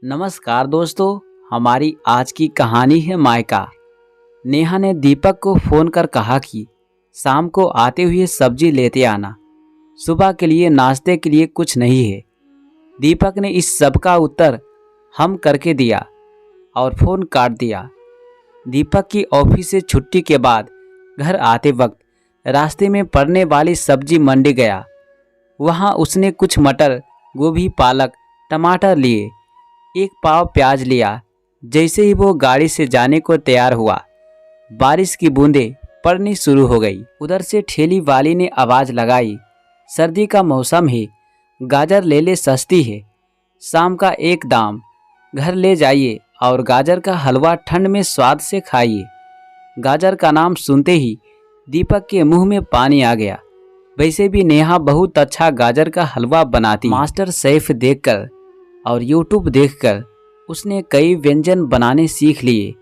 नमस्कार दोस्तों, हमारी आज की कहानी है मायका। नेहा ने दीपक को फोन कर कहा कि शाम को आते हुए सब्जी लेते आना। सुबह के लिए नाश्ते के लिए कुछ नहीं है। दीपक ने इस सब का उत्तर हम करके दिया और फोन काट दिया। दीपक की ऑफिस से छुट्टी के बाद घर आते वक्त रास्ते में पड़ने वाली सब्जी मंडी गया। वहां उसने कुछ मटर, गोभी, पालक, टमाटर लिए, एक पाव प्याज लिया। जैसे ही वो गाड़ी से जाने को तैयार हुआ, बारिश की बूंदें पड़नी शुरू हो गई। उधर से ठेली वाली ने आवाज लगाई, सर्दी का मौसम है, गाजर ले ले, सस्ती है, शाम का एक दाम, घर ले जाइए और गाजर का हलवा ठंड में स्वाद से खाइए। गाजर का नाम सुनते ही दीपक के मुंह में पानी आ गया। वैसे भी नेहा बहुत अच्छा गाजर का हलवा बनाती। मास्टर शेफ देखकर और यूट्यूब देखकर उसने कई व्यंजन बनाने सीख लिए,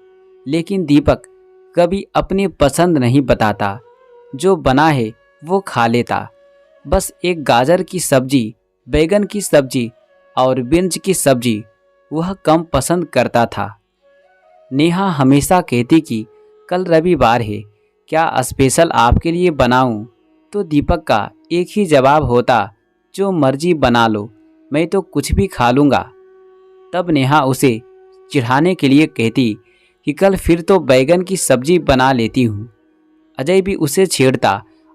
लेकिन दीपक कभी अपनी पसंद नहीं बताता। जो बना है वो खा लेता। बस एक गाजर की सब्जी, बैगन की सब्जी और बीन्स की सब्जी वह कम पसंद करता था। नेहा हमेशा कहती कि कल रविवार है, क्या स्पेशल आपके लिए बनाऊं? तो दीपक का एक ही जवाब होता, जो मर्जी बना लो, मैं तो कुछ भी खा लूँगा। तब नेहा उसे चिढ़ाने के लिए कहती कि कल फिर तो बैगन की सब्जी बना लेती हूँ। अजय भी उसे छेड़ता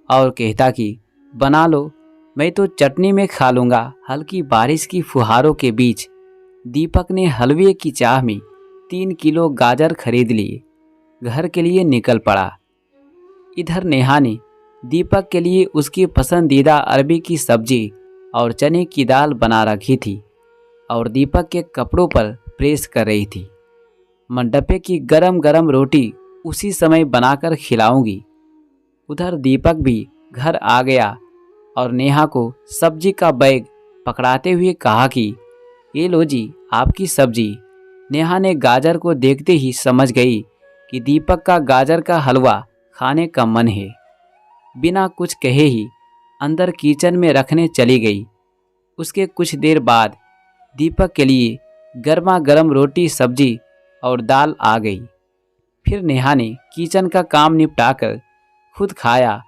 और कहता कि बना लो, मैं तो चटनी में खा लूँगा। हल्की बारिश की फुहारों के बीच दीपक ने हलवे की चाह में 3 किलो गाजर खरीद लिए। घर के लिए निकल पड़ा। इधर नेहा ने दीपक के लिए उसकी पसंदीदा अरबी की सब्जी और चने की दाल बना रखी थी और दीपक के कपड़ों पर प्रेस कर रही थी। मंडपे की गरम गरम रोटी उसी समय बनाकर खिलाऊंगी। उधर दीपक भी घर आ गया और नेहा को सब्जी का बैग पकड़ाते हुए कहा कि ये लो जी, आपकी सब्जी। नेहा ने गाजर को देखते ही समझ गई कि दीपक का गाजर का हलवा खाने का मन है। बिना कुछ कहे ही अंदर किचन में रखने चली गई। उसके कुछ देर बाद दीपक के लिए गर्मा गर्म रोटी, सब्जी और दाल आ गई। फिर नेहा ने किचन का काम निपटाकर खुद खाया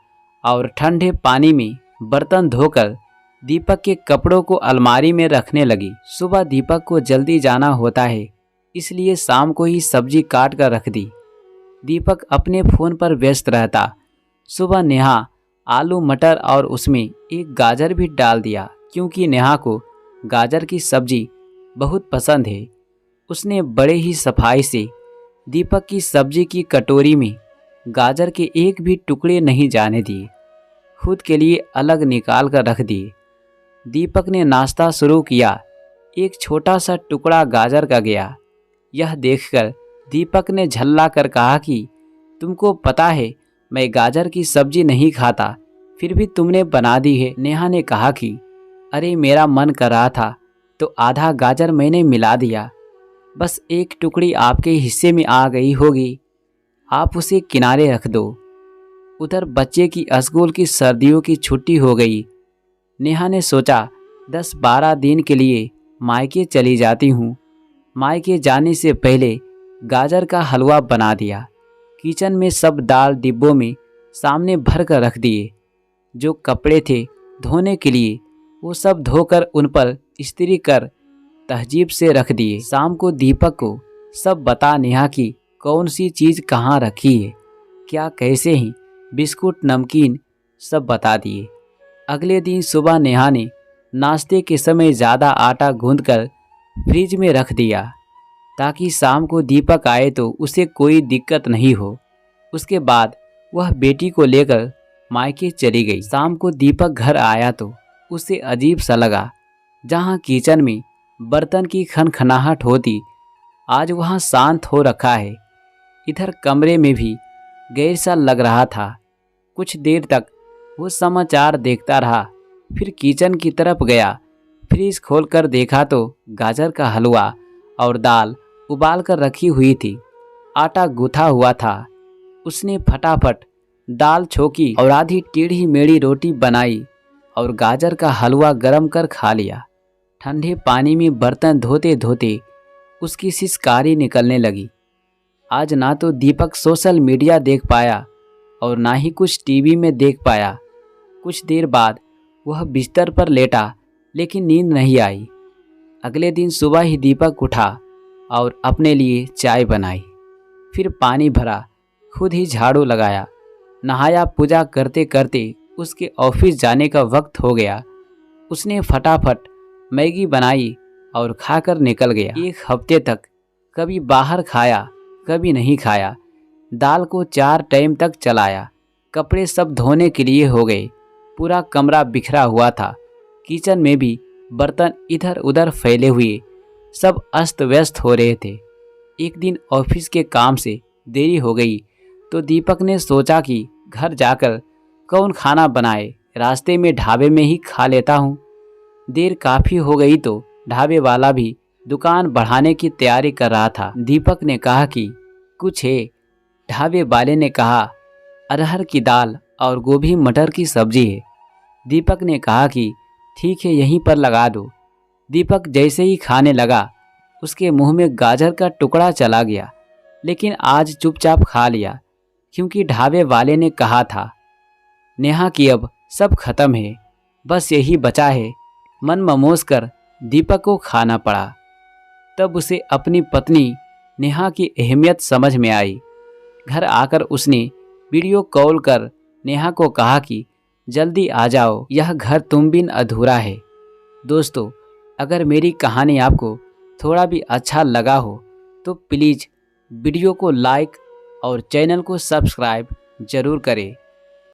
और ठंडे पानी में बर्तन धोकर दीपक के कपड़ों को अलमारी में रखने लगी। सुबह दीपक को जल्दी जाना होता है, इसलिए शाम को ही सब्जी काट कर रख दी। दीपक अपने फ़ोन पर व्यस्त रहता। सुबह नेहा आलू, मटर और उसमें एक गाजर भी डाल दिया, क्योंकि नेहा को गाजर की सब्जी बहुत पसंद है। उसने बड़े ही सफाई से दीपक की सब्जी की कटोरी में गाजर के एक भी टुकड़े नहीं जाने दिए, खुद के लिए अलग निकाल कर रख दिए। दीपक ने नाश्ता शुरू किया। एक छोटा सा टुकड़ा गाजर का गया। यह देखकर दीपक ने झल्ला कर कहा कि तुमको पता है मैं गाजर की सब्जी नहीं खाता, फिर भी तुमने बना दी है। नेहा ने कहा कि अरे मेरा मन कर रहा था तो आधा गाजर मैंने मिला दिया, बस एक टुकड़ी आपके हिस्से में आ गई होगी, आप उसे किनारे रख दो। उधर बच्चे की स्कूल की सर्दियों की छुट्टी हो गई। नेहा ने सोचा 10-12 दिन के लिए मायके चली जाती हूँ। मायके जाने से पहले गाजर का हलवा बना दिया। किचन में सब दाल डिब्बों में सामने भर कर रख दिए। जो कपड़े थे धोने के लिए वो सब धोकर उन पर इस्त्री कर तहजीब से रख दिए। शाम को दीपक को सब बता नेहा की कौन सी चीज़ कहाँ रखी है, क्या कैसे ही बिस्कुट, नमकीन सब बता दिए। अगले दिन सुबह नेहा ने नाश्ते के समय ज़्यादा आटा गूंथकर फ्रिज में रख दिया, ताकि शाम को दीपक आए तो उसे कोई दिक्कत नहीं हो। उसके बाद वह बेटी को लेकर मायके चली गई। शाम को दीपक घर आया तो उसे अजीब सा लगा। जहाँ किचन में बर्तन की खनखनाहट होती, आज वहाँ शांत हो रखा है। इधर कमरे में भी गैर सा लग रहा था। कुछ देर तक वो समाचार देखता रहा, फिर किचन की तरफ गया। फ्रिज खोलकर देखा तो गाजर का हलवा और दाल उबाल कर रखी हुई थी। आटा गूथा हुआ था। उसने फटाफट दाल छोकी और आधी टेढ़ी मेढ़ी रोटी बनाई और गाजर का हलवा गरम कर खा लिया। ठंडे पानी में बर्तन धोते धोते उसकी सिसकारी निकलने लगी। आज ना तो दीपक सोशल मीडिया देख पाया और ना ही कुछ टीवी में देख पाया। कुछ देर बाद वह बिस्तर पर लेटा, लेकिन नींद नहीं आई। अगले दिन सुबह ही दीपक उठा और अपने लिए चाय बनाई, फिर पानी भरा, खुद ही झाड़ू लगाया, नहाया। पूजा करते करते उसके ऑफिस जाने का वक्त हो गया। उसने फटाफट मैगी बनाई और खाकर निकल गया। एक हफ्ते तक कभी बाहर खाया, कभी नहीं खाया। दाल को 4 टाइम तक चलाया। कपड़े सब धोने के लिए हो गए। पूरा कमरा बिखरा हुआ था। किचन में भी बर्तन इधर उधर फैले हुए, सब अस्त व्यस्त हो रहे थे। एक दिन ऑफिस के काम से देरी हो गई तो दीपक ने सोचा कि घर जाकर कौन खाना बनाए, रास्ते में ढाबे में ही खा लेता हूँ। देर काफ़ी हो गई तो ढाबे वाला भी दुकान बढ़ाने की तैयारी कर रहा था। दीपक ने कहा कि कुछ है। ढाबे वाले ने कहा अरहर की दाल और गोभी मटर की सब्जी है। दीपक ने कहा कि ठीक है, यहीं पर लगा दो। दीपक जैसे ही खाने लगा उसके मुंह में गाजर का टुकड़ा चला गया, लेकिन आज चुपचाप खा लिया, क्योंकि ढाबे वाले ने कहा था नेहा कि अब सब खत्म है, बस यही बचा है। मन ममोज कर दीपक को खाना पड़ा। तब उसे अपनी पत्नी नेहा की अहमियत समझ में आई। घर आकर उसने वीडियो कॉल कर नेहा को कहा कि जल्दी आ जाओ, यह घर तुम बिन अधूरा है। दोस्तों, अगर मेरी कहानी आपको थोड़ा भी अच्छा लगा हो तो प्लीज़ वीडियो को लाइक और चैनल को सब्सक्राइब ज़रूर करें।